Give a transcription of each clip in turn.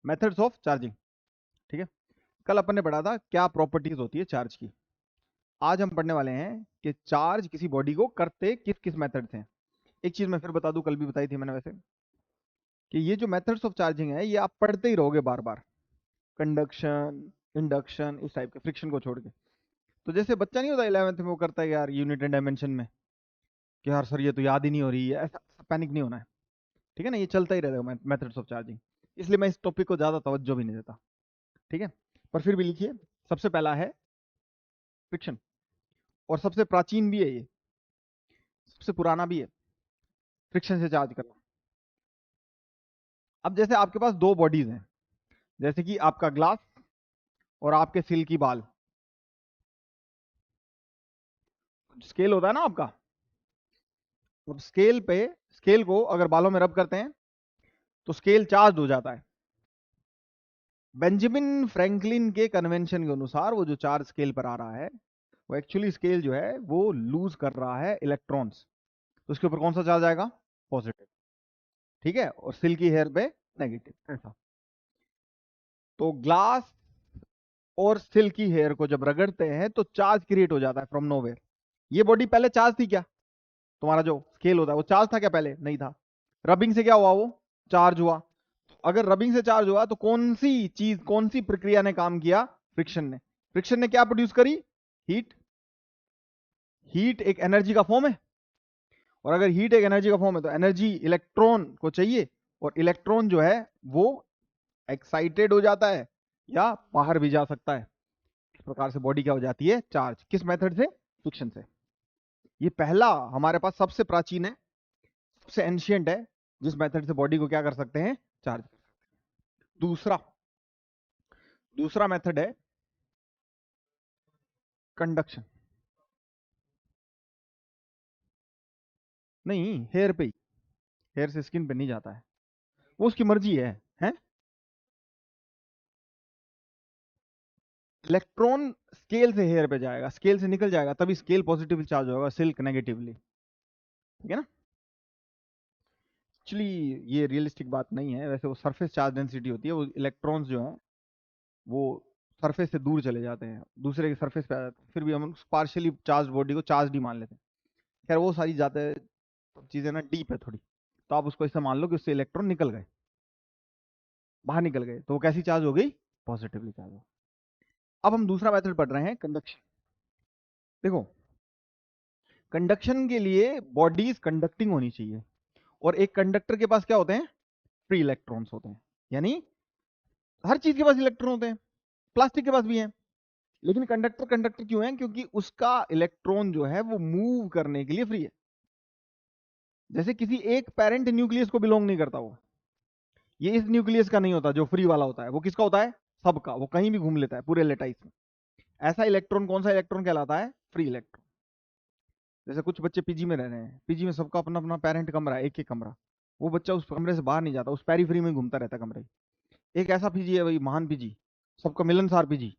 Methods of charging. ठीक है, कल अपन ने पढ़ा था क्या प्रॉपर्टीज होती है चार्ज की। आज हम पढ़ने वाले हैं कि चार्ज किसी बॉडी को करते किस किस मेथड से हैं। एक चीज मैं फिर बता दूं, कल भी बताई थी मैंने वैसे, कि ये जो मेथड्स ऑफ चार्जिंग है ये आप पढ़ते ही रहोगे बार बार, कंडक्शन, इंडक्शन, इस टाइप के, फ्रिक्शन को छोड़ के। तो जैसे बच्चा नहीं होता 11th में वो करता है यार यूनिट एंड डायमेंशन में कि यार सर ये तो याद ही नहीं हो रही है, ऐसा पैनिक नहीं होना है। ठीक है ना, ये चलता ही रहेगा मेथड्स ऑफ चार्जिंग, इसलिए मैं इस टॉपिक को ज्यादा तवज्जो भी नहीं देता। ठीक है, पर फिर भी लिखिए। सबसे पहला है फ्रिक्शन, और सबसे प्राचीन भी है ये, सबसे पुराना भी है, फ्रिक्शन से चार्ज करना। अब जैसे आपके पास दो बॉडीज हैं, जैसे कि आपका ग्लास और आपके सिल की बाल। स्केल होता है ना आपका, अब स्केल को अगर बालों में रब करते हैं तो स्केल चार्ज हो जाता है। बेंजामिन फ्रैंकलिन के कन्वेंशन के अनुसार वो जो चार्ज स्केल पर आ रहा है वो एक्चुअली स्केल जो है वो लूज कर रहा है इलेक्ट्रॉन्स, तो उसके ऊपर कौन सा चार्ज आएगा? पॉजिटिव। ठीक है, और सिल्की हेयर पे नेगेटिव, ऐसा। तो ग्लास और सिल्की हेयर को जब रगड़ते हैं तो चार्ज क्रिएट हो जाता है फ्रॉम नोवेयर। ये बॉडी पहले चार्ज थी क्या? तुम्हारा जो स्केल होता है वो चार्ज था क्या? पहले नहीं था। रबिंग से क्या हुआ? वो चार्ज हुआ। अगर रबिंग से चार्ज हुआ तो कौन सी चीज, कौन सी प्रक्रिया ने काम किया? फ्रिक्शन ने। फ्रिक्शन ने क्या प्रोड्यूस करी? हीट। हीट एक एनर्जी का फॉर्म है, और अगर हीट एक एनर्जी का फॉर्म है तो एनर्जी इलेक्ट्रॉन को चाहिए, और इलेक्ट्रॉन जो है वो एक्साइटेड हो जाता है या बाहर भी जा सकता है। इस प्रकार से बॉडी क्या हो जाती है? चार्ज। किस मेथड से? फ्रिक्शन से। ये पहला हमारे पास सबसे प्राचीन है, सबसे एंशियंट है, जिस मेथड से बॉडी को क्या कर सकते हैं? चार्ज। दूसरा दूसरा मेथड है कंडक्शन। नहीं, हेयर पे ही, हेयर से स्किन पे नहीं जाता है, वो उसकी मर्जी है, हैं? इलेक्ट्रॉन स्केल से हेयर पे जाएगा, स्केल से निकल जाएगा, तभी स्केल पॉजिटिवली चार्ज होगा, सिल्क नेगेटिवली। ठीक है ना? एक्चुअली ये रियलिस्टिक बात नहीं है, वैसे वो सरफेस चार्ज डेंसिटी होती है, वो इलेक्ट्रॉन्स जो हैं वो सरफेस से दूर चले जाते हैं, दूसरे के सरफेस पे आ जाते हैं, फिर भी हम पार्शियली चार्ज बॉडी को चार्ज ही मान लेते हैं। खैर वो सारी जाते चीजें ना डीप है थोड़ी, तो आप उसको ऐसा मान लो कि उससे इलेक्ट्रॉन निकल गए, बाहर निकल गए, तो वो कैसी चार्ज हो गई? पॉजिटिवली चार्ज हो। अब हम दूसरा मेथड पढ़ रहे हैं, कंडक्शन। देखो, कंडक्शन के लिए बॉडीज कंडक्टिंग होनी चाहिए, और एक कंडक्टर के पास क्या होते हैं? फ्री इलेक्ट्रॉन्स होते हैं। यानी हर चीज के पास इलेक्ट्रॉन होते हैं, प्लास्टिक के पास भी हैं, लेकिन कंडक्टर कंडक्टर क्यों है? क्योंकि उसका इलेक्ट्रॉन जो है वो मूव करने के लिए फ्री है। जैसे किसी एक पेरेंट न्यूक्लियस को बिलोंग नहीं करता वो, ये इस न्यूक्लियस का नहीं होता जो फ्री वाला होता है, वो किसका होता है? सबका, वो कहीं भी घूम लेता है पूरे लेटाइस में। ऐसा इलेक्ट्रॉन कौन सा इलेक्ट्रॉन कहलाता है? Free electron. जैसे कुछ बच्चे पीजी में रह रहे हैं, पीजी में सबका अपना अपना पेरेंट कमरा है, एक एक कमरा, वो बच्चा उस कमरे से बाहर नहीं जाता, उस पेरी फ्री में घूमता रहता है कमरे। एक ऐसा पीजी है भाई, महान पीजी, सबका मिलनसार पीजी,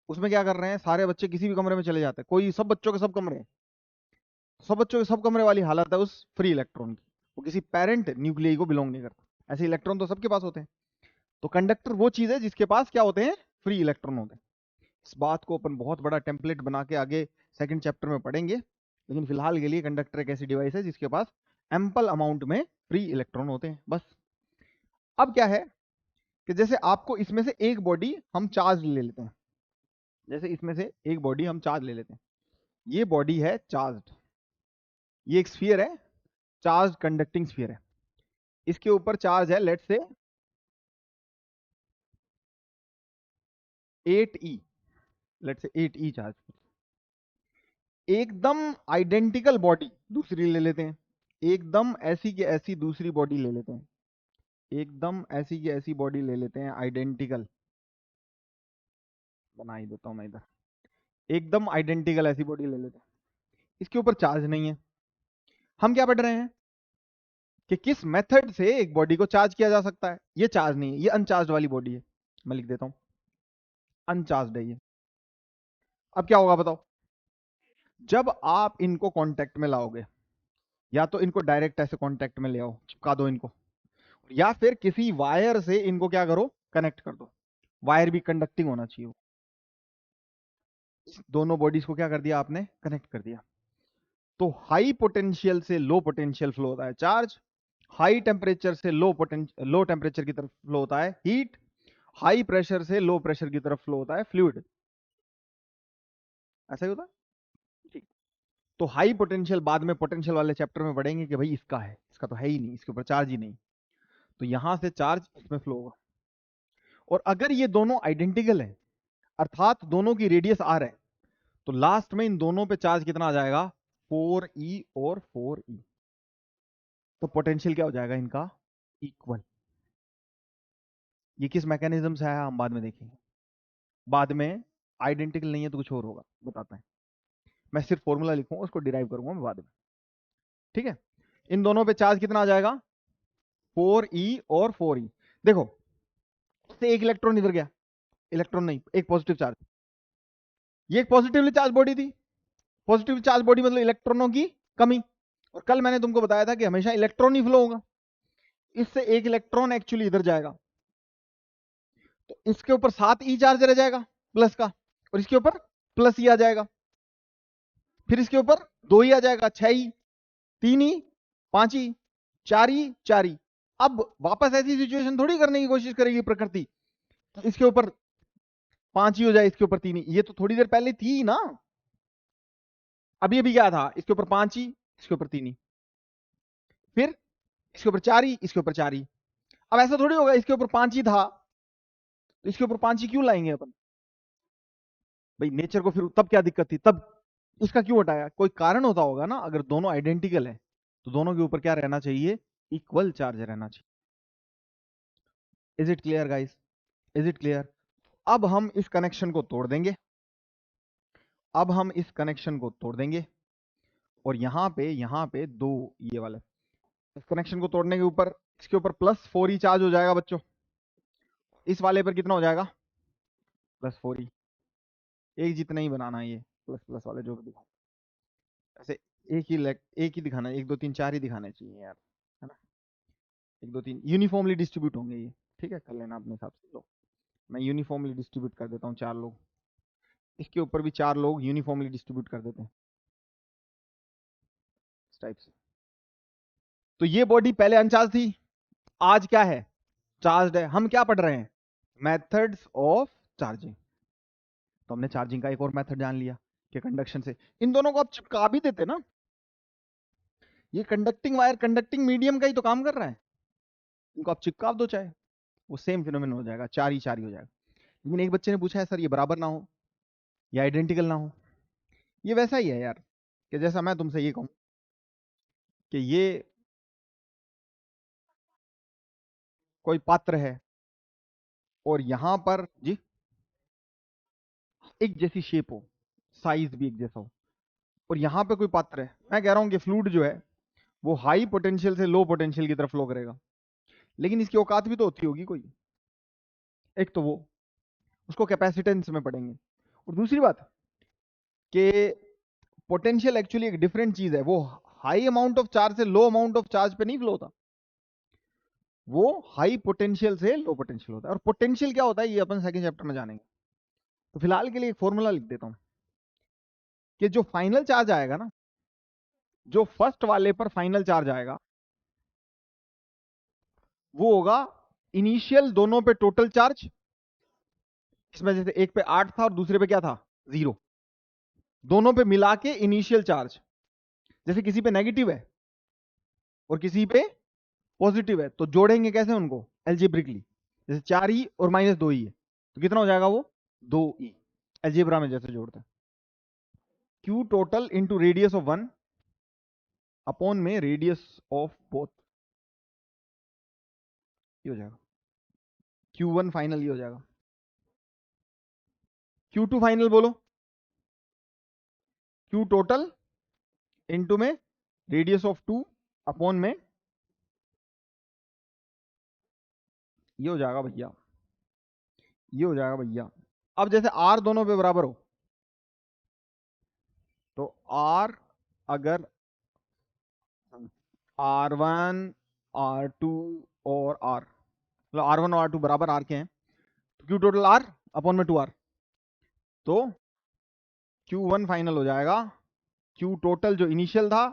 उसमें क्या कर रहे हैं? सारे बच्चे किसी भी कमरे में चले जाते हैं, कोई, सब बच्चों के सब कमरे हैं, सब बच्चों के सब कमरे वाली हालत है उस फ्री इलेक्ट्रॉन की, वो किसी पेरेंट न्यूक्लियस को बिलोंग नहीं करता। ऐसे इलेक्ट्रॉन तो सबके पास होते हैं। तो कंडक्टर वो चीज है जिसके पास क्या होते हैं? फ्री इलेक्ट्रॉन होते हैं। इस बात को अपन बहुत बड़ा टेम्पलेट बना के आगे सेकंड चैप्टर में पढ़ेंगे, लेकिन फिलहाल के लिए कंडक्टर एक ऐसी डिवाइस है जिसके पास एम्पल अमाउंट में फ्री इलेक्ट्रॉन होते हैं, बस। अब क्या है कि जैसे आपको इसमें से एक बॉडी हम चार्ज ले लेते हैं, जैसे इसमें से एक बॉडी हम चार्ज ले लेते हैं, ये बॉडी है चार्ज, ये एक स्फीयर है, चार्ज कंडक्टिंग स्फीयर है, इसके ऊपर चार्ज है लेट से 8e, लेट से 8e चार्ज। एकदम आइडेंटिकल बॉडी दूसरी ले लेते हैं, एकदम ऐसी की ऐसी दूसरी बॉडी ले लेते हैं, एकदम ऐसी की ऐसी बॉडी ले लेते हैं, आइडेंटिकल, बना ही देता हूं मैं इधर, एकदम आइडेंटिकल ऐसी बॉडी ले लेते हैं, इसके ऊपर चार्ज नहीं है। हम क्या पढ़ रहे हैं कि किस मेथड से एक बॉडी को चार्ज किया जा सकता है? ये चार्ज नहीं है, ये अनचार्ज वाली बॉडी है, मैं लिख देता हूं, अनचार्ज है ये। अब क्या होगा बताओ? जब आप इनको कांटेक्ट में लाओगे, या तो इनको डायरेक्ट ऐसे कांटेक्ट में ले आओ, चिपका दो इनको, या फिर किसी वायर से इनको क्या करो? कनेक्ट कर दो। वायर भी कंडक्टिंग होना चाहिए। दोनों बॉडीज को क्या कर दिया आपने, कनेक्ट कर दिया। तो हाई पोटेंशियल से लो पोटेंशियल फ्लो होता है चार्ज, हाई टेम्परेचर से लो टेम्परेचर की तरफ फ्लो होता है हीट, हाई प्रेशर से लो प्रेशर की तरफ फ्लो होता है फ्लूइड। ऐसा ही होता है, ठीक। तो हाई पोटेंशियल बाद में पोटेंशियल वाले चैप्टर में पढ़ेंगे कि भाई इसका है, इसका तो है ही नहीं, इसके ऊपर चार्ज ही नहीं, तो यहां से चार्ज इसमें फ्लो होगा। और अगर ये दोनों आइडेंटिकल है, अर्थात दोनों की रेडियस आर है, तो लास्ट में इन दोनों पे चार्ज कितना आ जाएगा, 4e और 4e। तो पोटेंशियल क्या हो जाएगा इनका, इक्वल। ये किस मैकेनिज्म से आया हम बाद में देखेंगे, बाद में आइडेंटिकल नहीं है तो कुछ और होगा, बताते हैं। मैं सिर्फ फॉर्मूला लिखूंगा, उसको डिराइव करूंगा मैं बाद में, ठीक है। इन दोनों पे चार्ज कितना आ जाएगा, 4e और 4e। देखो इससे एक इलेक्ट्रॉन इधर गया, इलेक्ट्रॉन नहीं, एक पॉजिटिव चार्ज, ये एक पॉजिटिवली चार्ज बॉडी थी। पॉजिटिव चार्ज बॉडी मतलब इलेक्ट्रॉनों की कमी। और कल मैंने तुमको बताया था कि हमेशा इलेक्ट्रॉन ही फ्लो होगा। इससे एक इलेक्ट्रॉन एक्चुअली इधर जाएगा, तो इसके ऊपर 7e चार्ज रह जाएगा प्लस का, और इसके ऊपर प्लस ई आ जाएगा, फिर इसके ऊपर 2e आ जाएगा, 6e, 3e, 5e, 4e, 4e। अब वापस ऐसी सिचुएशन थोड़ी करने की कोशिश करेगी प्रकृति, तो इसके ऊपर 5e हो जाए, इसके ऊपर 3e, ये तो थोड़ी देर पहले थी ना। अभी अभी क्या था, इसके ऊपर 5e, इसके ऊपर 3e, फिर इसके ऊपर 4e, इसके ऊपर 4e। अब ऐसा थोड़ी होगा इसके ऊपर 5e था तो इसके ऊपर 5e क्यों लाएंगे अपन, भाई नेचर को फिर तब क्या दिक्कत थी, तब इसका क्यों हटाया, कोई कारण होता होगा ना। अगर दोनों आइडेंटिकल है तो दोनों के ऊपर क्या रहना चाहिए, इक्वल चार्ज रहना चाहिए। Is it clear guys, is it clear. अब हम इस कनेक्शन को तोड़ देंगे, अब हम इस कनेक्शन को तोड़ देंगे, और यहां पे दो ये वाले, इस कनेक्शन को तोड़ने के ऊपर इसके ऊपर +4e चार्ज हो जाएगा बच्चों, इस वाले पर कितना हो जाएगा, +4e। एक जितना ही बनाना है, ये प्लस प्लस वाले जो भी दिखा, ऐसे एक ही दिखाना, 1 2 3 4 ही दिखाने चाहिए यार, है ना। 1 2 3 यूनिफॉर्मली डिस्ट्रीब्यूट होंगे ये, ठीक है, कर लेना अपने हिसाब से। लो मैं यूनिफॉर्मली डिस्ट्रीब्यूट कर देता हूँ, 4 लोग, इसके ऊपर भी 4 लोग यूनिफॉर्मली डिस्ट्रीब्यूट कर देते हैं इस टाइप से। तो ये बॉडी पहले अनचार्ज थी, आज क्या है, चार्ज है। हम क्या पढ़ रहे हैं, मेथड्स ऑफ चार्जिंग। तो हमने चार्जिंग का एक और मेथड जान लिया कि कंडक्शन से। इन दोनों को आप चिपका भी देते ना, ये कंडक्टिंग वायर कंडक्टिंग मीडियम का ही तो काम कर रहा है, इनको आप चिपका दो चाहे, वो सेम फिनोमेनन हो जाएगा, 4 ही 4 ही हो जाएगा। लेकिन एक बच्चे ने पूछा है सर ये बराबर ना हो या आइडेंटिकल ना हो। ये वैसा ही है यार, कि जैसा मैं तुमसे ये कहूं कि ये कोई पात्र है और यहां पर जी एक जैसी शेप हो, साइज भी एक जैसा हो, और यहां पे कोई पात्र है। मैं कह रहा हूं कि फ्लूइड जो है वो हाई पोटेंशियल से लो पोटेंशियल की तरफ फ्लो करेगा, लेकिन इसकी औकात भी तो होती होगी कोई, एक तो वो, उसको कैपेसिटेंस में पढ़ेंगे। और दूसरी बात कि पोटेंशियल एक्चुअली एक डिफरेंट चीज है, वो हाई अमाउंट ऑफ चार्ज से लो अमाउंट ऑफ चार्ज पे नहीं फ्लो होता, वो हाई पोटेंशियल से लो पोटेंशियल होता है। और पोटेंशियल क्या होता है ये अपन सेकंड चैप्टर में जानेंगे। तो फिलहाल के लिए एक फॉर्मूला लिख देता हूं कि जो फाइनल चार्ज आएगा ना, जो फर्स्ट वाले पर फाइनल चार्ज आएगा वो होगा इनिशियल दोनों पे टोटल चार्ज, इसमें जैसे एक पे 8 था और दूसरे पे क्या था 0, दोनों पे मिला के इनिशियल चार्ज। जैसे किसी पे नेगेटिव है और किसी पे पॉजिटिव है, तो जोड़ेंगे कैसे उनको, एल्जेब्रिकली। जैसे 4e और -2e है तो कितना हो जाएगा वो 2e, एल्जेब्रा में जैसे जोड़ते हैं। Q total into radius of 1 upon में रेडियस ऑफ बोथ, ये हो जाएगा। Q1 फाइनल ये हो जाएगा, Q2 फाइनल बोलो, Q टोटल इंटू में रेडियस ऑफ 2 अपॉन में ये हो जाएगा भैया, ये हो जाएगा भैया। अब जैसे R दोनों पे बराबर हो तो R अगर R1 R2 और R, मतलब R1 और R2 बराबर R के हैं, क्यू टोटल आर अपॉन में 2r, तो Q1 फाइनल हो जाएगा Q टोटल जो इनिशियल था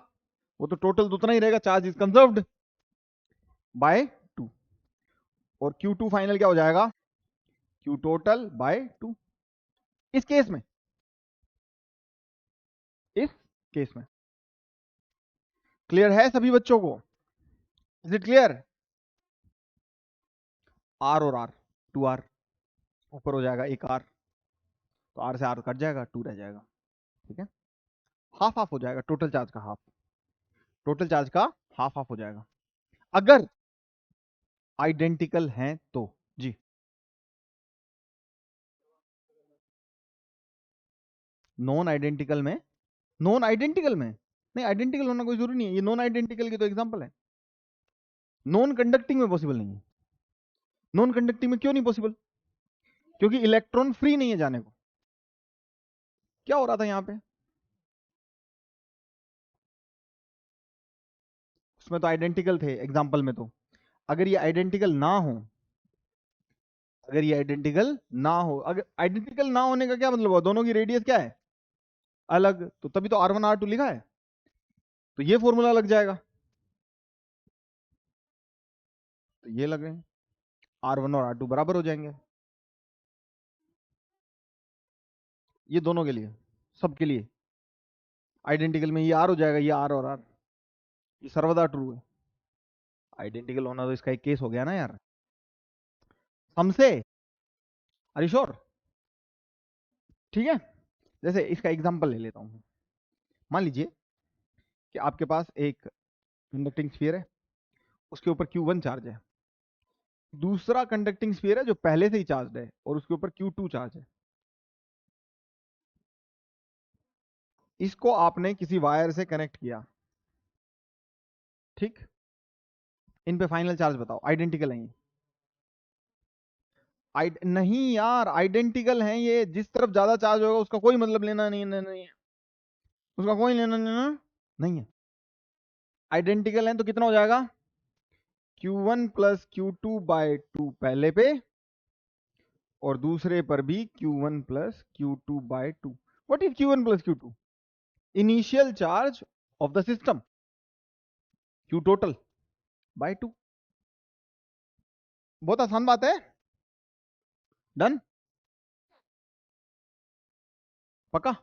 वो तो टोटल उतना ही रहेगा, चार्ज इज कंजर्व्ड बाय 2, और Q2 फाइनल क्या हो जाएगा, Q टोटल बाय 2। इस केस में क्लियर है सभी बच्चों को? Is it clear? R और R, 2R ऊपर हो जाएगा एक R, तो R से R कट जाएगा, 2 रह जाएगा, ठीक है। हाफ हाफ हो जाएगा, टोटल चार्ज का हाफ, टोटल चार्ज का हाफ हाफ हो जाएगा अगर आइडेंटिकल हैं तो। जी, नॉन आइडेंटिकल में, नॉन आइडेंटिकल में नहीं, आइडेंटिकल होना कोई जरूरी नहीं है, ये नॉन आइडेंटिकल की तो एग्जांपल है। नॉन कंडक्टिंग में पॉसिबल नहीं है। नॉन कंडक्टिंग में क्यों नहीं पॉसिबल? क्योंकि इलेक्ट्रॉन फ्री नहीं है जाने को। क्या हो रहा था यहां पे, उसमें तो आइडेंटिकल थे एग्जांपल में, तो अगर ये आइडेंटिकल ना हो, अगर ये आइडेंटिकल ना हो, अगर आइडेंटिकल ना होने का क्या मतलब हुआ, दोनों की रेडियस क्या है, अलग, तो तभी तो R1 R2 लिखा है, तो ये फॉर्मूला लग जाएगा, तो ये लगे R1 और R2 बराबर हो जाएंगे, ये दोनों के लिए, सबके लिए आइडेंटिकल में ये R हो जाएगा, ये R और R, ये सर्वदा ट्रू है। आइडेंटिकल होना तो इसका एक केस हो गया ना यार, हमसे, आर यू श्योर? ठीक है, जैसे इसका एग्जांपल ले लेता हूं, मान लीजिए कि आपके पास एक कंडक्टिंग स्फीयर है, उसके ऊपर Q1 चार्ज है, दूसरा कंडक्टिंग स्फीयर है जो पहले से ही चार्ज है और उसके ऊपर Q2 चार्ज है। इसको आपने किसी वायर से कनेक्ट किया, ठीक, इन पे फाइनल चार्ज बताओ, आइडेंटिकल है ये? नहीं यार, आइडेंटिकल हैं ये, जिस तरफ ज्यादा चार्ज होगा उसका कोई मतलब लेना नहीं, नहीं है, उसका कोई लेना देना नहीं है। आइडेंटिकल है तो कितना हो जाएगा, Q1 प्लस Q2 बाय 2 पहले पे, और दूसरे पर भी Q1 plus Q2 by 2। What is Q1 plus Q2? Initial charge of the system, Q total by 2। बहुत आसान बात है, डन, पक्का।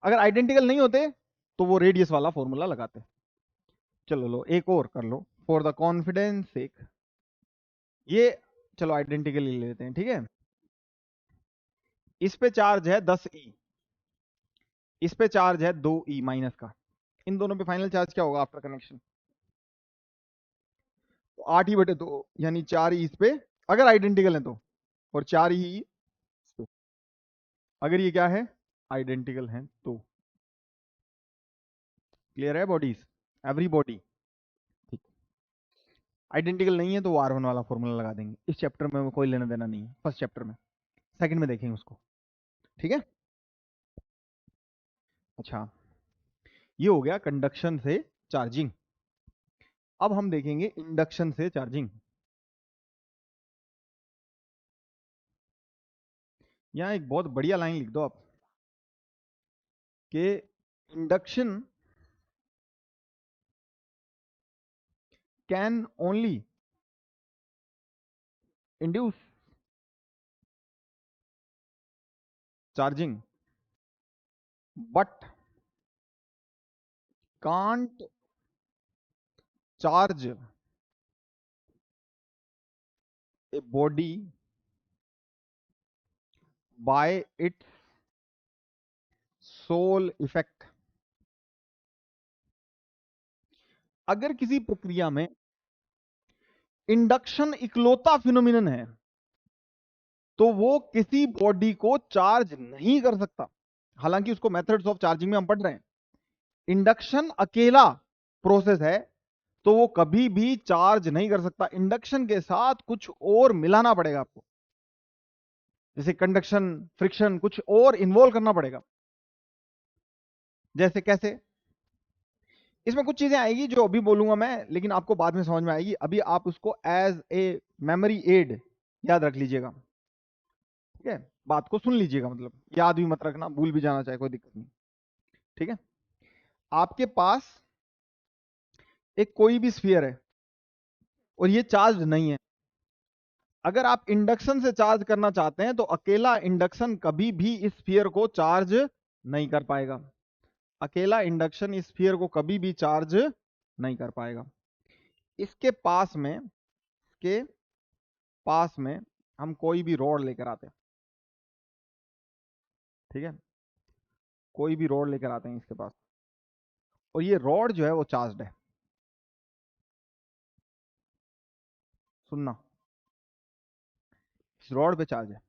अगर आइडेंटिकल नहीं होते तो वो रेडियस वाला फॉर्मूला लगाते। चलो लो एक और कर लो फॉर द कॉन्फिडेंस सेक, ये चलो आइडेंटिकल ले लेते हैं, ठीक है। इस पे चार्ज है 10E, इस पे चार्ज है 2E माइनस का, इन दोनों पे फाइनल चार्ज क्या होगा आफ्टर कनेक्शन, तो 8E/2 यानी 4E इस पे, अगर आइडेंटिकल है तो, और 4E इस पे, अगर ये क्या है, आइडेंटिकल है तो। क्लियर है बॉडीज, एवरी बॉडी? ठीक, आइडेंटिकल नहीं है तो R1 वाला फॉर्मूला लगा देंगे, इस चैप्टर में कोई लेना देना नहीं है, फर्स्ट चैप्टर में, सेकंड में देखेंगे उसको, ठीक है। अच्छा, ये हो गया कंडक्शन से चार्जिंग, अब हम देखेंगे इंडक्शन से चार्जिंग। यहां एक बहुत बढ़िया लाइन लिख दो आप, कि induction can only induce charging but can't charge a body by its sole effect. अगर किसी प्रक्रिया में इंडक्शन इकलौता फिनोमिनन है तो वो किसी बॉडी को चार्ज नहीं कर सकता, हालांकि उसको मेथड्स ऑफ चार्जिंग में हम पढ़ रहे हैं। इंडक्शन अकेला प्रोसेस है तो वो कभी भी चार्ज नहीं कर सकता, इंडक्शन के साथ कुछ और मिलाना पड़ेगा आपको, जैसे कंडक्शन, फ्रिक्शन, कुछ और इन्वॉल्व करना पड़ेगा। जैसे कैसे, इसमें कुछ चीजें आएगी जो अभी बोलूंगा मैं, लेकिन आपको बाद में समझ में आएगी, अभी आप उसको एज ए मेमोरी एड याद रख लीजिएगा। ठीक है, बात को सुन लीजिएगा, मतलब याद भी मत रखना, भूल भी जाना चाहे कोई दिक्कत नहीं। ठीक है, आपके पास एक कोई भी स्फीयर है और ये चार्ज नहीं है। अगर आप इंडक्शन से चार्ज करना चाहते हैं तो अकेला इंडक्शन कभी भी इस स्फीयर को चार्ज नहीं कर पाएगा। अकेला इंडक्शन इस स्फीयर को कभी भी चार्ज नहीं कर पाएगा। इसके पास में, के पास में हम कोई भी रॉड लेकर आते हैं, ठीक है, कोई भी रॉड लेकर आते हैं इसके पास, और ये रॉड जो है वो चार्ज है। सुनना, इस रॉड पे चार्ज है।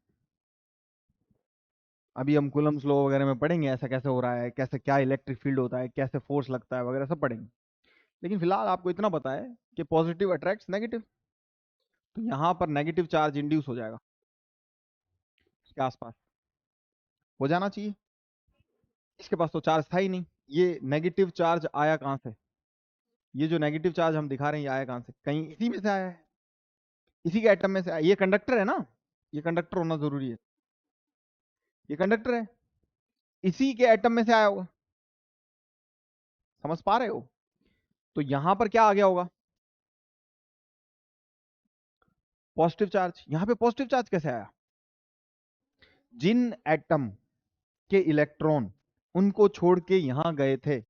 अभी हम कूलम्स लॉ वगैरह में पढ़ेंगे ऐसा कैसे हो रहा है, कैसे क्या इलेक्ट्रिक फील्ड होता है, कैसे फोर्स लगता है वगैरह सब पढ़ेंगे। लेकिन फिलहाल आपको इतना पता है कि पॉजिटिव अट्रैक्ट्स नेगेटिव, तो यहां पर नेगेटिव चार्ज इंड्यूस हो जाएगा इसके आसपास, हो जाना चाहिए। इसके पास तो चार्ज था ही नहीं, ये नेगेटिव चार्ज आया कहां से? ये जो नेगेटिव चार्ज हम दिखा रहे हैं ये आया कहां से? कहीं इसी में से आया है, इसी के एटम में से आया। ये कंडक्टर है ना, ये कंडक्टर होना जरूरी है, ये कंडक्टर है, इसी के एटम में से आया होगा। समझ पा रहे हो? तो यहां पर क्या आ गया होगा? Positive charge. यहां पे पॉजिटिव चार्ज कैसे आया? जिन एटम के इलेक्ट्रॉन उनको छोड़ के यहां गए थे,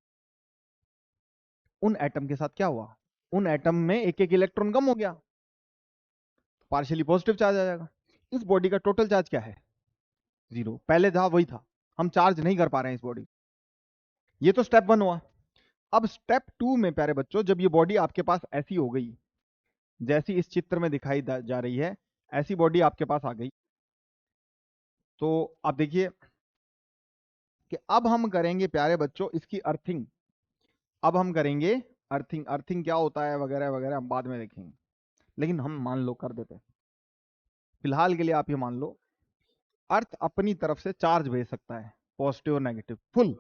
उन एटम के साथ क्या हुआ? उन एटम में एक एक इलेक्ट्रॉन कम हो गया, पार्शियली पॉजिटिव चार्ज आ जाएगा। इस बॉडी का टोटल चार्ज क्या है? 0। पहले था वही था, हम चार्ज नहीं कर पा रहे हैं इस बॉडी। ये तो स्टेप 1 हुआ। अब स्टेप 2 में प्यारे बच्चों, जब ये बॉडी आपके पास ऐसी हो गई जैसी इस चित्र में दिखाई जा रही है, ऐसी बॉडी आपके पास आ गई, तो आप देखिए कि अब हम करेंगे प्यारे बच्चों इसकी अर्थिंग। अब हम करेंगे अर्थिंग। अर्थिंग क्या होता है वगैरह वगैरह हम बाद में देखेंगे, लेकिन हम मान लो कर देते हैं। फिलहाल के लिए आप ये मान लो, अर्थ अपनी तरफ से चार्ज भेज सकता है, पॉजिटिव और नेगेटिव फुल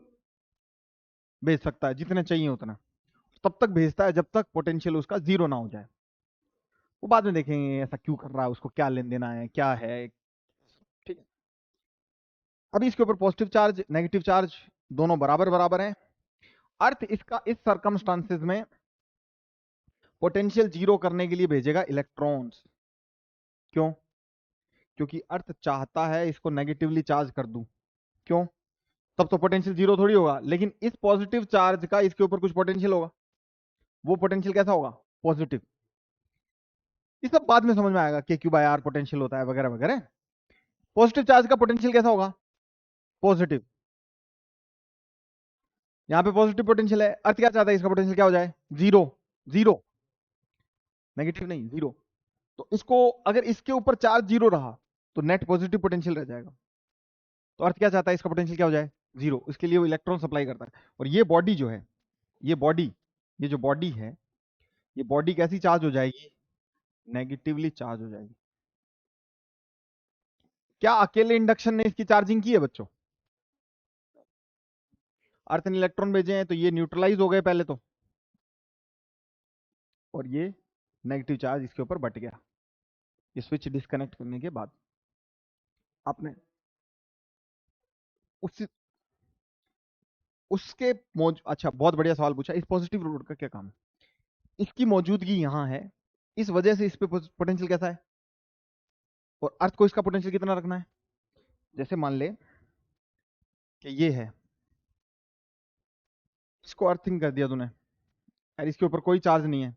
भेज सकता है, जितने चाहिए उतना तब तक भेजता है जब तक पोटेंशियल उसका 0 ना हो जाए। वो बाद में देखेंगे ऐसा क्यों कर रहा है, उसको क्या लेन देना है, क्या है। ठीक है, अभी इसके ऊपर पॉजिटिव चार्ज नेगेटिव चार्ज दोनों बराबर बराबर हैं। अर्थ इसका इस सर्कमस्टांसेस में पोटेंशियल 0 करने के लिए भेजेगा इलेक्ट्रॉन्स। क्यों? क्योंकि अर्थ चाहता है इसको नेगेटिवली चार्ज कर दूं। क्यों? तब तो पोटेंशियल 0 थोड़ी होगा, लेकिन इस पॉजिटिव चार्ज का इसके ऊपर कुछ पोटेंशियल होगा। वो पोटेंशियल कैसा होगा? पॉजिटिव। ये सब बाद में समझ में आएगा कि क्यू बाय आर पोटेंशियल होता है वगैरह वगैरह। पॉजिटिव चार्ज का पोटेंशियल कैसा होगा? पॉजिटिव। यहां पे पॉजिटिव पोटेंशियल है, अर्थ क्या चाहता है इसका पोटेंशियल क्या हो जाए? 0। 0, नेगेटिव नहीं, 0। तो इसको अगर इसके ऊपर चार्ज 0 रहा तो नेट पॉजिटिव पोटेंशियल रह जाएगा। तो अर्थ क्या चाहता है इसका पोटेंशियल क्या हो जाए? 0। इसके लिए वो इलेक्ट्रॉन सप्लाई करता है। और ये बॉडी जो है, ये बॉडी, ये जो बॉडी है, ये बॉडी कैसी चार्ज हो जाएगी? नेगेटिवली चार्ज हो जाएगी। क्या अकेले इंडक्शन ने इसकी चार्जिंग की है बच्चों? अर्थ ने इलेक्ट्रॉन भेजे हैं तो ये न्यूट्रलाइज हो गए पहले तो, और ये नेगेटिव चार्ज इसके ऊपर बट गया ये स्विच डिस्कनेक्ट करने के बाद। आपने उस उसके अच्छा बहुत बढ़िया सवाल पूछा। इस पॉजिटिव रोड का क्या काम है? इसकी मौजूदगी यहां है, इस वजह से इस पे पोटेंशियल कैसा है, और अर्थ को इसका पोटेंशियल कितना रखना है? जैसे मान ले कि ये है, इसको अर्थिंग कर दिया तूने, और इसके ऊपर कोई चार्ज नहीं है,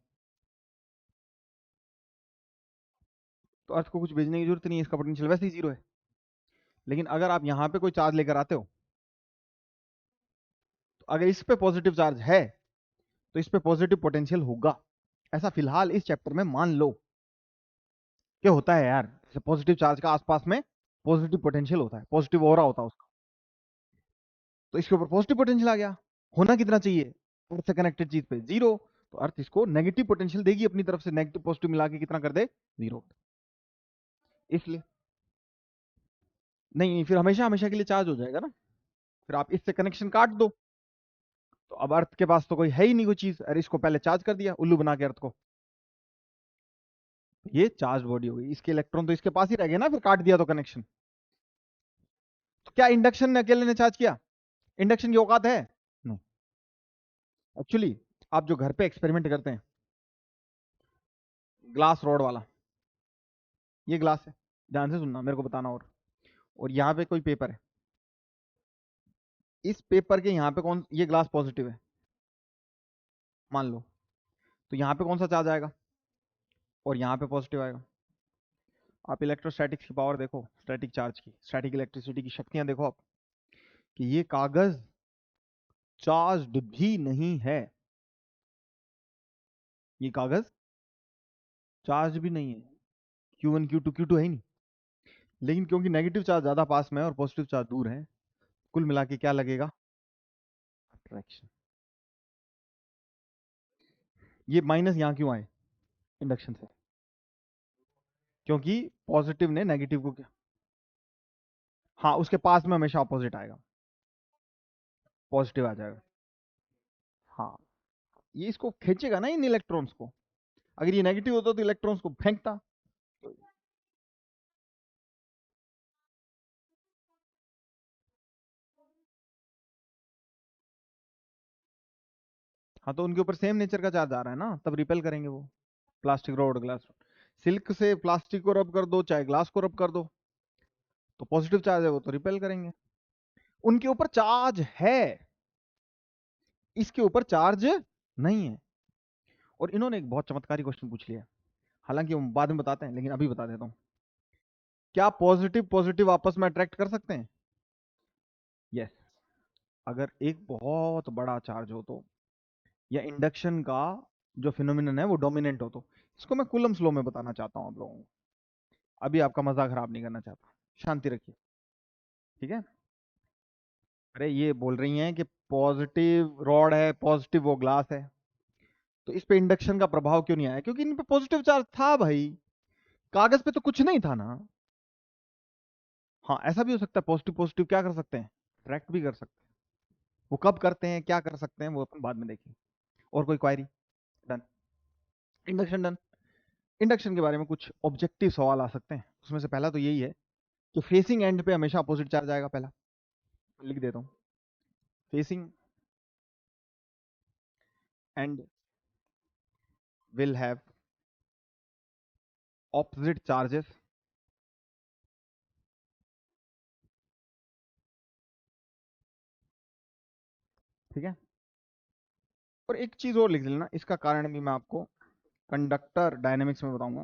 तो अर्थ को कुछ भेजने की जरूरत नहीं है, इसका पोटेंशियल वैसे ही 0 है। लेकिन अगर आप यहां पे कोई चार्ज लेकर आते हो, तो अगर इस पे पॉजिटिव चार्ज है तो इस पे पॉजिटिव पोटेंशियल होगा। ऐसा फिलहाल इस चैप्टर में मान लो क्या होता है यार, जैसे पॉजिटिव चार्ज का आसपास में पॉजिटिव पोटेंशियल होता है, पॉजिटिव ऑरा होता है उसका, तो इसके ऊपर पॉजिटिव पोटेंशियल आ गया। होना कितना चाहिए अर्थ से कनेक्टेड चीज पे? 0। तो अर्थ इसको नेगेटिव पोटेंशियल देगी अपनी तरफ से, नेगेटिव पॉजिटिव मिला के कितना कर दे? 0। इसलिए नहीं, फिर हमेशा हमेशा के लिए चार्ज हो जाएगा ना, फिर आप इससे कनेक्शन काट दो, तो अब अर्थ के पास तो कोई है ही नहीं कोई चीज, अरे इसको पहले चार्ज कर दिया उल्लू बना के अर्थ को, ये चार्ज बॉडी हो गई। इसके इलेक्ट्रॉन तो इसके पास ही रह गए ना, फिर काट दिया तो कनेक्शन। क्या इंडक्शन ने अकेले ने चार्ज किया? इंडक्शन की औकात है? नहीं। एक्चुअली आप जो घर पे एक्सपेरिमेंट करते हैं, ग्लास रॉड वाला, ये ग्लास है, ध्यान से सुनना, मेरे को बताना। और यहाँ पे कोई पेपर है, इस पेपर के यहाँ पे कौन, ये ग्लास पॉजिटिव है मान लो, तो यहाँ पे कौन सा चार्ज आएगा? और यहाँ पे पॉजिटिव आएगा। आप इलेक्ट्रोस्टैटिक्स की पावर देखो, स्टैटिक चार्ज की, स्टैटिक इलेक्ट्रिसिटी की शक्तियां देखो आप, कि ये कागज चार्ज्ड भी नहीं है, ये कागज चार्ज भी नहीं है। Q1 Q2 Q2 है ही नहीं, लेकिन क्योंकि नेगेटिव चार्ज ज्यादा पास में है और पॉजिटिव चार्ज दूर है, कुल मिला के क्या लगेगा? अट्रैक्शन। ये माइनस यहाँ क्यों आए इंडक्शन से? क्योंकि पॉजिटिव ने नेगेटिव को क्या, हाँ, उसके पास में हमेशा अपोजिट आएगा, पॉजिटिव आ जाएगा। हाँ, ये इसको खींचेगा ना इन इलेक्ट्रॉन्स को, अगर ये नेगेटिव होता तो इलेक्ट्रॉन्स को फेंकता। हाँ, तो उनके ऊपर सेम नेचर का चार्ज आ रहा है ना, तब रिपेल करेंगे वो। प्लास्टिक रोड, ग्लास, सिल्क से प्लास्टिक को रब कर दो चाहे ग्लास को रब कर दो, तो पॉजिटिव चार्ज है वो तो रिपेल करेंगे। उनके ऊपर चार्ज है, इसके ऊपर चार्ज नहीं है। और इन्होंने एक बहुत चमत्कारी क्वेश्चन पूछ लिया, हालांकि हम बाद में बताते हैं, लेकिन अभी बता देता हूं। क्या पॉजिटिव पॉजिटिव आपस में अट्रैक्ट कर सकते हैं? यस। अगर एक बहुत बड़ा चार्ज हो तो, या इंडक्शन का जो फिनोमिनन है वो डोमिनेंट हो तो। इसको मैं कूलम्स लॉ में बताना चाहता हूं आप लोगों को, अभी आपका मजा खराब नहीं करना चाहता, शांति रखिए, ठीक है? अरे ये बोल रही हैं कि पॉजिटिव रॉड है, पॉजिटिव वो ग्लास है, तो इस पे इंडक्शन का प्रभाव क्यों नहीं आया? क्योंकि इन पे पॉजिटिव चार्ज था भाई, कागज पे तो कुछ नहीं था ना। हाँ, ऐसा भी हो सकता है, पॉजिटिव पॉजिटिव क्या कर सकते हैं, अट्रैक्ट भी कर सकते हैं। वो कब करते हैं, क्या कर सकते हैं, वो अपन बाद में देखेंगे। और कोई query? Done. Induction done. Induction के बारे में कुछ ऑब्जेक्टिव सवाल आ सकते हैं, उसमें से पहला तो यही है कि फेसिंग एंड पे हमेशा अपोजिट चार्ज आएगा। पहला लिख देता हूँ, facing end will have opposite charges, ठीक है? और एक चीज और लिख लेना, इसका कारण भी मैं आपको कंडक्टर डायनेमिक्स में बताऊंगा,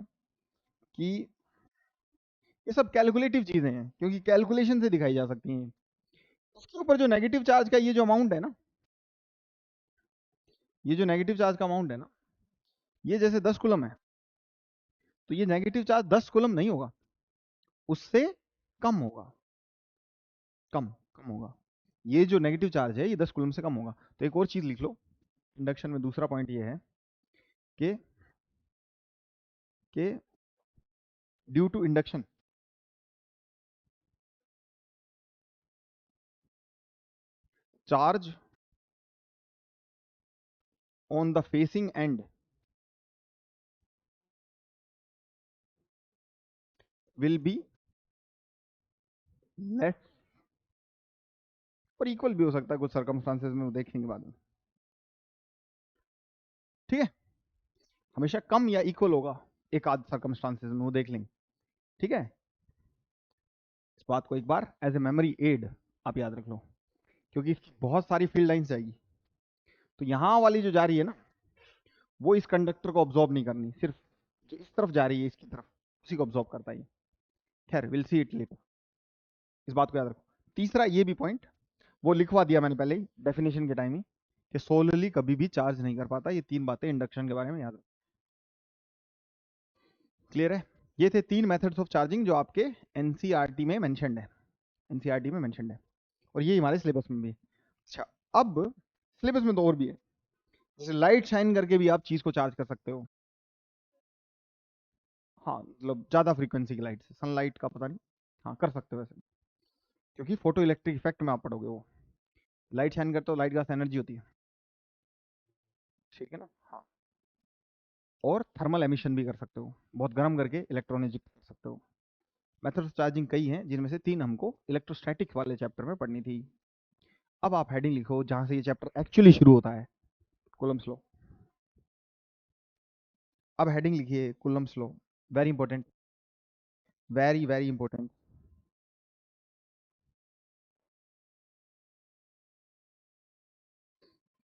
कि ये सब कैलकुलेटिव चीजें हैं, क्योंकि कैलकुलेशन से दिखाई जा सकती हैं। उसके ऊपर जो नेगेटिव चार्ज का ये जो अमाउंट है ना, ये जो नेगेटिव चार्ज का अमाउंट है ना, ये जैसे 10 कूलम है, तो ये नेगेटिव चार्ज 10 कूलम नहीं होगा, उससे कम होगा, कम कम होगा। ये जो नेगेटिव चार्ज है ये 10 कूलम से कम होगा। तो एक और चीज लिख लो, इंडक्शन में दूसरा पॉइंट ये है कि कि due to induction, charge on the facing end will be less, और इक्वल भी हो सकता है कुछ सर्कमस्टांसेस में, वो देखेंगे बाद में, ठीक है? हमेशा कम या इक्वल होगा एक आध सर्कमस्टांसेस में, वो देख लेंगे, ठीक है? इस बात को एक बार एज ए मेमोरी एड आप याद रख लो, क्योंकि इसकी बहुत सारी फील्ड लाइंस जाएगी। तो यहां वाली जो जा रही है ना, वो इस कंडक्टर को ऑब्जॉर्ब नहीं करनी, सिर्फ जो इस तरफ जा रही है इसकी तरफ, उसी को ऑब्जॉर्ब करता है। खैर, विल सी इट लेटर, इस बात को याद रखो। तीसरा ये भी पॉइंट वो लिखवा दिया मैंने पहले ही डेफिनेशन के टाइम ही, कि सोलरली कभी भी चार्ज नहीं कर पाता। ये तीन बातें इंडक्शन के बारे में याद रखो। क्लियर है? ये थे 3 मेथड्स ऑफ चार्जिंग जो आपके एनसीईआरटी में मेंशन्ड है, एनसीईआरटी में मेंशन्ड है, और ये हमारे सिलेबस में भी है। अच्छा, अब सिलेबस में तो और भी है, जैसे लाइट शाइन करके भी आप चीज को चार्ज कर सकते हो। हाँ, मतलब ज्यादा फ्रीक्वेंसी की लाइट से, सनलाइट का पता नहीं, हाँ कर सकते हो वैसे, क्योंकि फोटो इलेक्ट्रिक इफेक्ट में आप पढ़ोगे वो। लाइट शाइन करते हो, लाइट गैस एनर्जी होती है, ठीक है ना? हाँ। और थर्मल एमिशन भी कर सकते हो, बहुत गर्म करके इलेक्ट्रॉनिक कर सकते हो। मेथड्स ऑफ चार्जिंग कई हैं, जिनमें से 3 हमको इलेक्ट्रोस्टैटिक वाले चैप्टर में पढ़नी थी। अब आप हेडिंग लिखो जहां से ये चैप्टर एक्चुअली शुरू होता है, कूलम्स लॉ। अब हेडिंग लिखिए Coulomb's law, very important, very very important.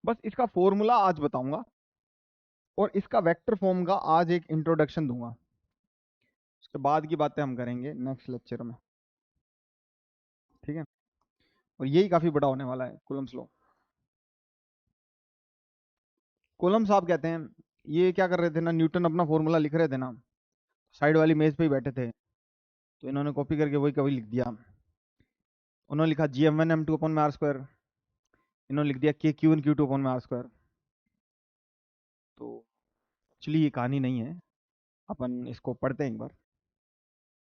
बस इसका फॉर्मूला आज बताऊंगा और इसका वेक्टर फॉर्म का आज एक इंट्रोडक्शन दूंगा, उसके बाद की बातें हम करेंगे नेक्स्ट लेक्चर में, ठीक है। और यही काफी बड़ा होने वाला है कूलम्स लॉ। कूलम्स साहब कहते हैं, ये क्या कर रहे थे ना, न्यूटन अपना फॉर्मूला लिख रहे थे ना, साइड वाली मेज पे ही बैठे थे, तो इन्होंने कॉपी करके वही कभी लिख दिया। उन्होंने लिखा GM1 M2 अपॉन में R², इन्होंने लिख दिया KQ1 Q2 अपॉन में R²। तो एक्चुअली ये कहानी नहीं है, अपन इसको पढ़ते हैं एक बार।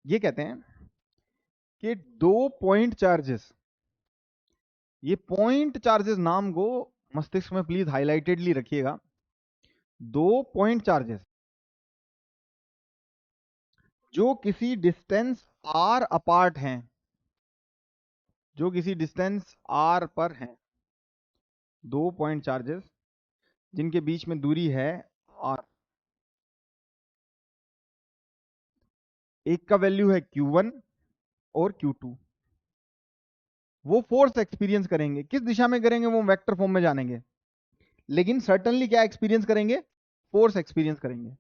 ये कहते हैं कि 2 पॉइंट चार्जेस, ये पॉइंट चार्जेस नाम को मस्तिष्क में प्लीज हाईलाइटेडली रखिएगा। 2 पॉइंट चार्जेस जो किसी डिस्टेंस r अपार्ट हैं, जो किसी डिस्टेंस r पर हैं, 2 पॉइंट चार्जेस जिनके बीच में दूरी है r। एक का वैल्यू है Q1 और Q2। वो फोर्स एक्सपीरियंस करेंगे, किस दिशा में करेंगे वो वेक्टर फॉर्म में जानेंगे, लेकिन सर्टनली क्या एक्सपीरियंस करेंगे, फोर्स एक्सपीरियंस करेंगे।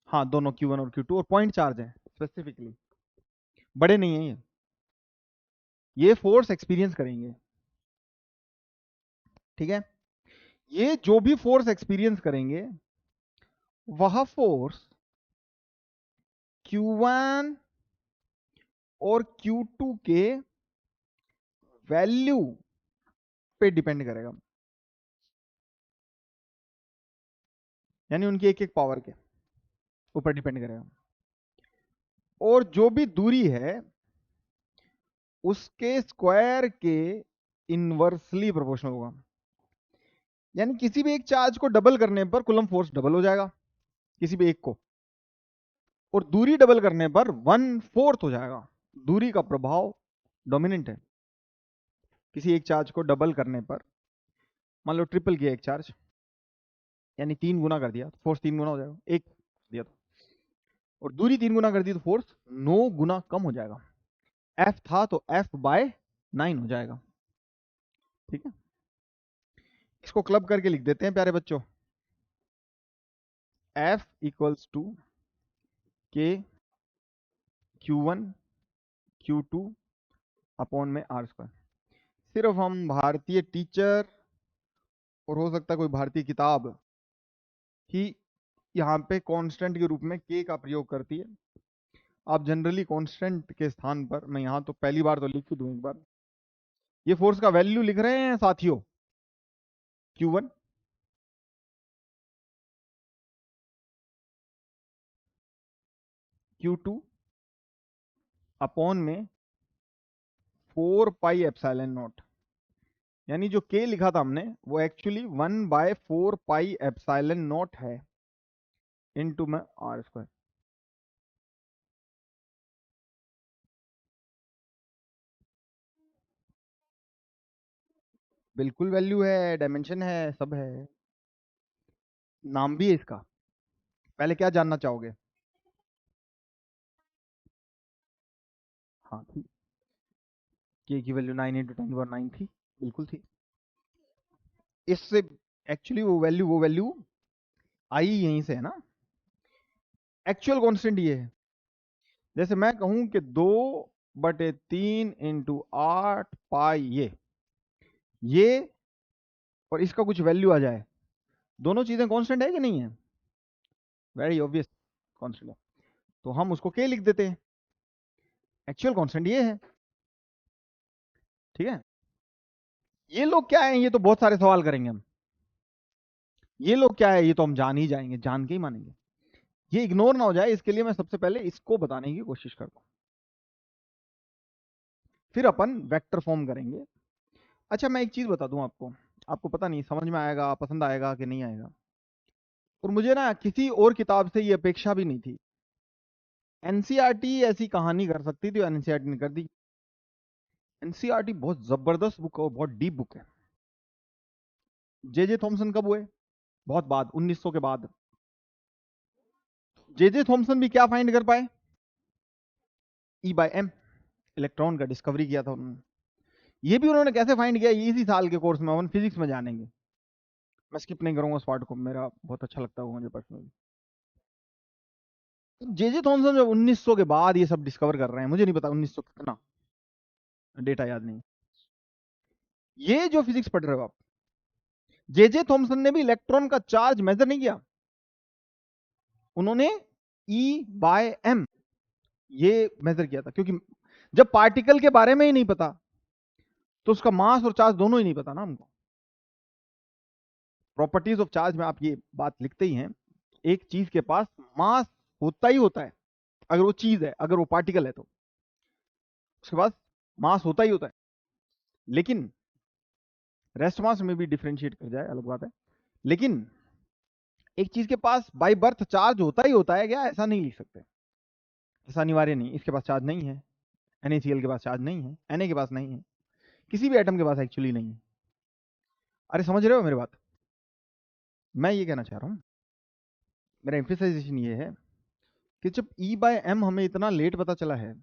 हाँ, दोनों Q1 और Q2, और पॉइंट चार्ज है स्पेसिफिकली, बड़े नहीं है ये फोर्स एक्सपीरियंस करेंगे, ठीक है। ये जो भी फोर्स एक्सपीरियंस करेंगे, वह फोर्स Q1 और Q2 के वैल्यू पे डिपेंड करेगा, यानी उनकी एक एक पावर के ऊपर डिपेंड करेगा। और जो भी दूरी है उसके स्क्वायर के इनवर्सली प्रोपोर्शनल होगा, यानी किसी भी एक चार्ज को डबल करने पर कूलम्ब फोर्स डबल हो जाएगा, किसी भी एक को, और दूरी डबल करने पर 1/4 हो जाएगा। दूरी का प्रभाव डोमिनेंट है। किसी एक चार्ज को डबल करने पर, मान लो ट्रिपल किया एक चार्ज, यानी 3 गुना कर दिया, फोर्स 3 गुना हो जाएगा, एक दिया तो, और दूरी 3 गुना कर दी तो फोर्स 9 गुना कम हो जाएगा। F था तो F/9 हो जाएगा, ठीक है। इसको क्लब करके लिख देते हैं प्यारे बच्चों, F equals to K Q1 Q2 upon में R²। सिर्फ हम भारतीय टीचर और हो सकता है कोई भारतीय किताब ही यहाँ पे कांस्टेंट के रूप में K का प्रयोग करती है। आप जनरली कांस्टेंट के स्थान पर, मैं यहाँ तो पहली बार तो लिख ही दूं एक बार, ये फोर्स का वैल्यू लिख रहे हैं साथियों, Q1 Q2 अपॉन में 4πε0, यानी जो K लिखा था हमने वो एक्चुअली 1/4πε0 है, इनटू में R²। बिल्कुल वैल्यू है, डायमेंशन है, सब है, नाम भी है इसका। पहले क्या जानना चाहोगे? हाँ थी, K की वैल्यू 9 × 10⁹ थी, बिल्कुल थी। इससे एक्चुअली वो वैल्यू आई यहीं से है ना, एक्चुअल कांस्टेंट ये है। जैसे मैं कहूं कि 2/3 × 8π, ये और इसका कुछ वैल्यू आ जाए, दोनों चीजें कांस्टेंट है कि नहीं है? वेरी ऑब्वियस कांस्टेंट है, तो हम उसको K लिख देते हैं, एक्चुअल कांस्टेंट ये है, ठीक है। ये लोग क्या है, ये तो बहुत सारे सवाल करेंगे हम, ये लोग क्या है ये तो हम जान ही जाएंगे, जान के ही मानेंगे। ये इग्नोर ना हो जाए, इसके लिए मैं सबसे पहले इसको बताने की कोशिश करता हूं, फिर अपन वेक्टर फॉर्म करेंगे। अच्छा, मैं एक चीज बता दूं आपको, आपको पता नहीं समझ में आएगा, पसंद आएगा कि नहीं आएगा, और मुझे ना किसी और किताब से ये अपेक्षा भी नहीं थी, एनसीईआरटी ऐसी कहानी कर सकती थी, एनसीईआरटी ने कर दी। एनसीईआरटी बहुत जबरदस्त बुक है और बहुत डीप बुक है। जे थॉमसन कब हुए? बहुत बाद, 1900 के बाद। जे थॉमसन भी क्या फाइंड कर पाए? E/m, इलेक्ट्रॉन का डिस्कवरी किया था उन्होंने। ये भी उन्होंने कैसे फाइंड किया, ये इसी साल के कोर्स में अपन फिजिक्स में जानेंगे। मैं स्किप नहीं करूंगा उस पार्ट को, मेरा बहुत अच्छा लगता है मुझे पर्सनली। जे थॉमसन जब 1900 के बाद ये सब डिस्कवर कर रहे हैं, मुझे नहीं पता 1900 कितना, डेटा याद नहीं। ये जो फिजिक्स पढ़ रहे हो आप, जे थॉमसन ने भी इलेक्ट्रॉन का चार्ज मेजर नहीं किया, उन्होंने E/m ये मेजर किया था। क्योंकि जब पार्टिकल के बारे में ही नहीं पता तो उसका मास और चार्ज दोनों ही नहीं पता ना हमको। प्रॉपर्टीज ऑफ चार्ज में आप ये बात लिखते ही हैं, एक चीज के पास मास होता ही होता है, अगर वो चीज है, अगर वो पार्टिकल है तो उसके पास मास होता ही होता है। लेकिन रेस्ट मास में भी डिफरेंशिएट कर जाए अलग बात है, लेकिन एक चीज के पास बाय बर्थ चार्ज होता ही होता है क्या, ऐसा नहीं लिख सकते, ऐसा अनिवार्य नहीं। इसके पास चार्ज नहीं है, NaCl के पास चार्ज नहीं है, Na के पास नहीं है, किसी भी एटम के पास एक्चुअली नहीं है। अरे समझ रहे हो मेरी बात? मैं ये कहना चाह रहा हूं, मेरा एम्फेसाइजेशन ये है कि जब E/m हमें इतना लेट पता चला है,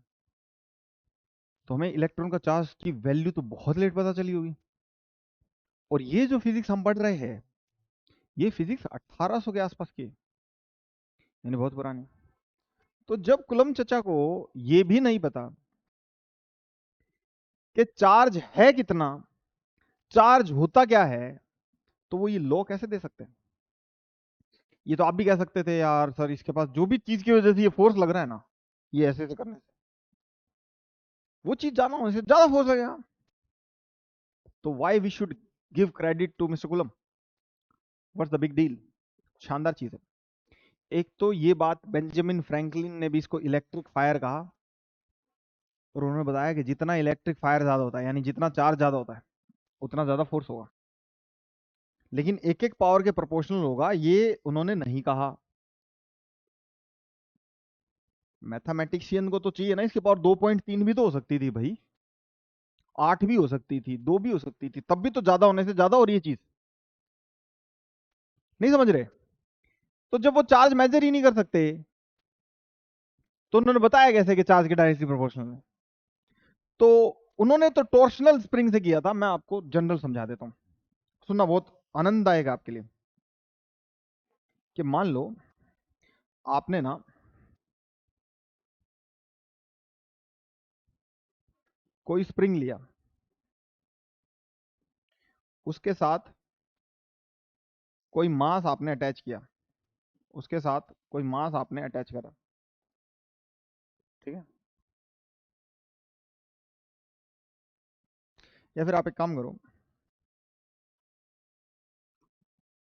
तो हमें इलेक्ट्रॉन का चार्ज की वैल्यू तो बहुत लेट पता चली होगी। और ये जो फिजिक्स हम पढ़ रहे हैं, ये फिजिक्स 1800 के आसपास की, यानी बहुत पुरानी। तो जब कुलम चचा को ये भी नहीं पता कि चार्ज है कितना, चार्ज होता क्या है, तो वो ये लॉ कैसे दे सकते हैं? ये तो आप भी कह सकते थे यार सर, इसके पास जो भी चीज की वजह से ये फोर्स लग रहा है ना, ये ऐसे ऐसे करने से वो चीज ज्यादा होने से ज्यादा फोर्स लगेगा। तो why we should give credit to mister Coulomb? What's the big deal? शानदार चीज है। एक तो ये बात बेंजामिन फ्रैंकलिन ने भी इसको इलेक्ट्रिक फायर कहा, और उन्होंने बताया कि जितना इलेक्ट्रिक फायर ज्यादा होता है, यानी जितना चार्ज ज्यादा होता है, उतना ज्यादा फोर्स होगा, लेकिन एक एक पावर के प्रोपोर्शनल होगा, ये उन्होंने नहीं कहा। मैथमेटिशियन को तो चाहिए ना इसके पावर 2.3 भी तो हो सकती थी भाई, 8 भी हो सकती थी, 2 भी हो सकती थी, तब भी तो ज्यादा होने से ज्यादा हो रही है चीज। नहीं समझ रहे? तो जब वो चार्ज मेजर ही नहीं कर सकते, तो उन्होंने बताया कैसे कि चार्ज के डायरेक्टली प्रोपोर्शनल है? तो उन्होंने तो टॉर्शनल स्प्रिंग से किया था। मैं आपको जनरल समझा देता हूं, सुनना बहुत आनंद आएगा आपके लिए। कि मान लो आपने ना कोई स्प्रिंग लिया, उसके साथ कोई मास आपने अटैच किया, उसके साथ कोई मास आपने अटैच करा, ठीक है? या फिर आप एक काम करो,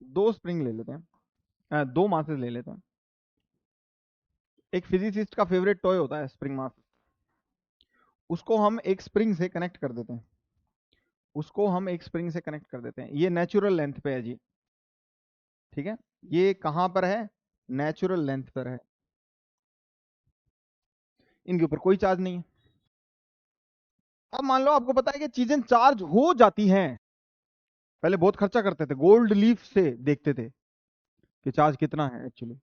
दो स्प्रिंग ले लेते हैं, दो मासेस ले लेते हैं। एक फिजिसिस्ट का फेवरेट टॉय होता है स्प्रिंग मास, उसको हम एक स्प्रिंग से कनेक्ट कर देते हैं, उसको हम एक स्प्रिंग से कनेक्ट कर देते हैं। ये नेचुरल लेंथ पे है जी, ठीक है? ये कहां पर है? नेचुरल लेंथ पर है, इनके ऊपर कोई चार्ज नहीं है। अब मान लो आपको पता है कि चीजें चार्ज हो जाती हैं, पहले बहुत खर्चा करते थे, गोल्ड लीफ से देखते थे कि चार्ज कितना है एक्चुअली।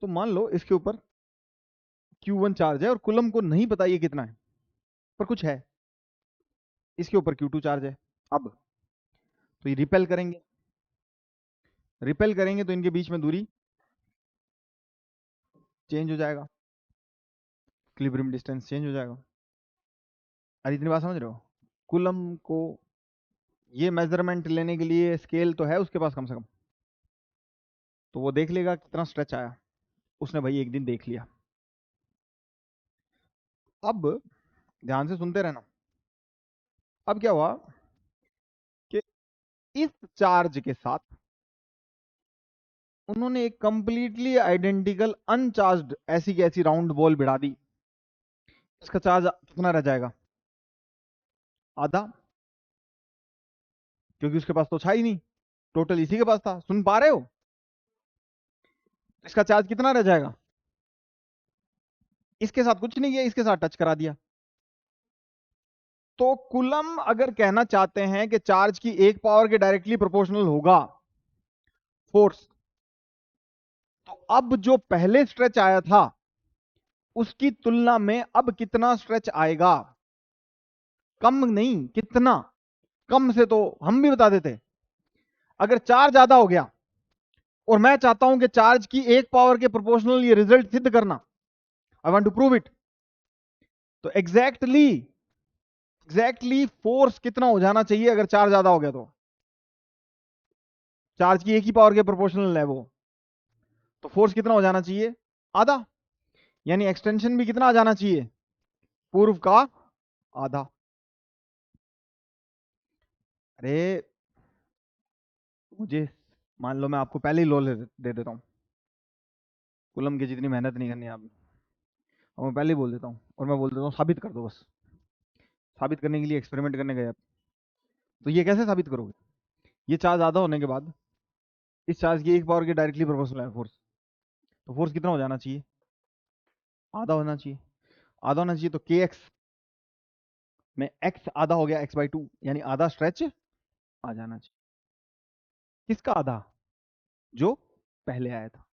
तो मान लो इसके ऊपर Q1 चार्ज है और कुलम को नहीं पता ये कितना है, पर कुछ है। इसके ऊपर Q2 चार्ज है। अब तो ये रिपेल करेंगे, रिपेल करेंगे तो इनके बीच में दूरी चेंज हो जाएगा, इक्विलिब्रियम डिस्टेंस चेंज हो जाएगा। अरे इतनी बात समझ रहे हो? कुलम को ये मेजरमेंट लेने के लिए स्केल तो है उसके पास कम से कम, तो वो देख लेगा कितना स्ट्रेच आया। उसने भाई एक दिन देख लिया। अब ध्यान से सुनते रहना। अब क्या हुआ कि इस चार्ज के साथ उन्होंने एक कंप्लीटली आइडेंटिकल अनचार्ज्ड ऐसी की ऐसी राउंड बॉल भिड़ा दी। इसका चार्ज कितना रह जाएगा? आधा, क्योंकि उसके पास तो था ही नहीं, टोटल इसी के पास था। सुन पा रहे हो? इसका चार्ज कितना रह जाएगा? इसके साथ कुछ नहीं किया, इसके साथ टच करा दिया। तो कूलम अगर कहना चाहते हैं कि चार्ज की एक पावर के डायरेक्टली प्रोपोर्शनल होगा फोर्स, तो अब जो पहले स्ट्रेच आया था उसकी तुलना में अब कितना स्ट्रेच आएगा? कम नहीं, कितना? कम से तो हम भी बता देते। अगर चार्ज ज्यादा हो गया और मैं चाहता हूं कि चार्ज की एक पावर के प्रोपोर्शनल ये रिजल्ट सिद्ध करना, I want to prove it, तो एग्जैक्टली फोर्स कितना हो जाना चाहिए अगर चार्ज ज्यादा हो गया? तो चार्ज की एक ही पावर के प्रोपोर्शनल है वो, तो फोर्स कितना हो जाना चाहिए? आधा। यानी एक्सटेंशन भी कितना आ जाना चाहिए? पूर्व का आधा। अरे मुझे, मान लो मैं आपको पहले ही लॉ दे देता हूं, कूलम की जितनी मेहनत नहीं करनी आप, और मैं पहले ही बोल देता हूं, और मैं बोल देता हूं साबित कर दो बस। साबित करने के लिए एक्सपेरिमेंट करने गए आप, तो ये कैसे साबित करोगे? ये चार्ज आधा होने के बाद इस चार्ज की एक पावर के डायरेक्टली प्रोपोर्शनल है फोर्स, तो फोर्स कितना हो जाना चाहिए? आधा होना चाहिए। आधा होना चाहिए, तो के एक्स में एक्स आधा हो गया, x/2, यानी आधा स्ट्रेच आ जाना चाहिए। किसका आधा? जो पहले आया था,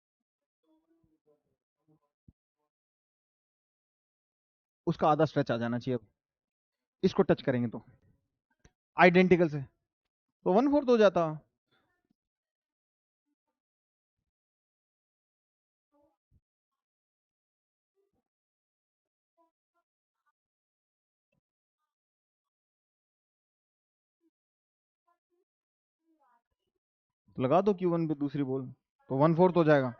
उसका आधा स्ट्रेच आ जाना चाहिए। अब इसको टच करेंगे तो आइडेंटिकल से, तो 1/4 हो जाता। तो लगा दो Q1 पे दूसरी बोल, तो 1/4 हो जाएगा।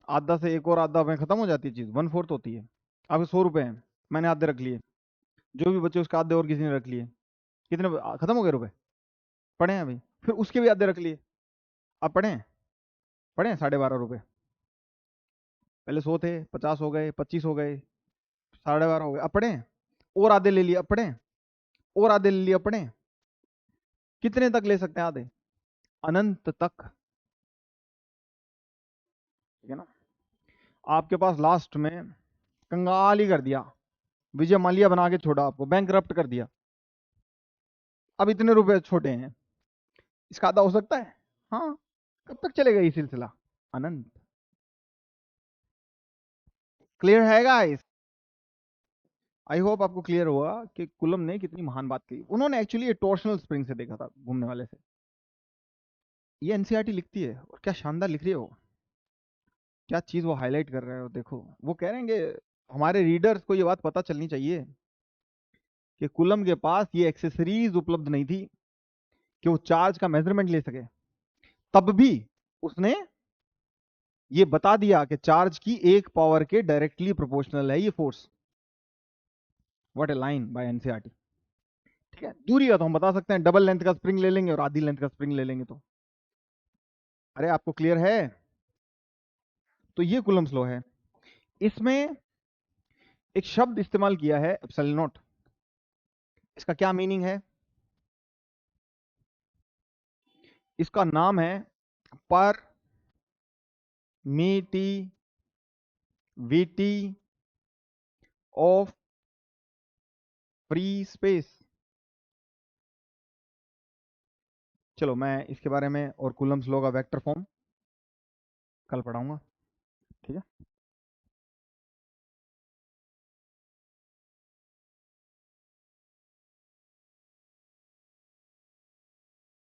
आधा से एक और आधा में खत्म हो जाती है चीज, 1/4 होती है। आपके 100 रुपए हैं, मैंने आधे रख लिए, जो भी बचे उसका आधे और किसी ने रख लिए, कितने खत्म हो गए रुपए? पड़े हैं अभी, फिर उसके भी आधे रख लिए। अब पड़े हैं, पड़े हैं 12.5 रुपए। पहले 100 थे, 50 हो गए, 25 हो गए, 12.5 हो गए, अब पड़े हैं। और आधे ले लिए, अब पड़े हैं। और आधे ले लिए, अब पड़े हैं। कितने तक ले सकते हैं आधे? अनंत तक। ठीक है ना? आपके पास लास्ट में कंगाल ही कर दिया, विजय माल्या बना के छोड़ा, आपको बैंक कर दिया। अब इतने रुपए छोटे हैं, इसका आधा हो सकता है? हाँ। कब तक चलेगा ये सिलसिला? अनंत। क्लियर है गाइस? आई होप आपको क्लियर हुआ कि कुलम ने कितनी महान बात की। उन्होंने एक्चुअली टॉर्शनल स्प्रिंग से देखा था, घूमने वाले से। ये एनसीईआरटी लिखती है, और क्या शानदार लिख रही है वो, क्या चीज वो हाईलाइट कर रहे हो देखो। वो कह रहे हैं कि हमारे रीडर्स को ये बात पता चलनी चाहिए कि कुलम के पास ये एक्सेसरीज उपलब्ध नहीं थी कि वो चार्ज का मेजरमेंट ले सके। तब भी उसने ये बता दिया कि चार्ज की एक पावर के डायरेक्टली प्रोपोर्शनल है ये force. What A line by NCERT. ठीक है, दूरी का तो हम बता सकते हैं, डबल लेंथ का स्प्रिंग ले लेंगे और आधी लेंथ का स्प्रिंग ले लेंगे तो। अरे आपको क्लियर है? तो ये कुलम्स लॉ है। इसमें एक शब्द इस्तेमाल किया है एप्सिलॉन नॉट। इसका क्या मीनिंग है? इसका नाम है पर मीटी वीटी ऑफ फ्री स्पेस। चलो मैं इसके बारे में और कूलम्स लॉ का वेक्टर फॉर्म कल पढ़ाऊंगा। ठीक है।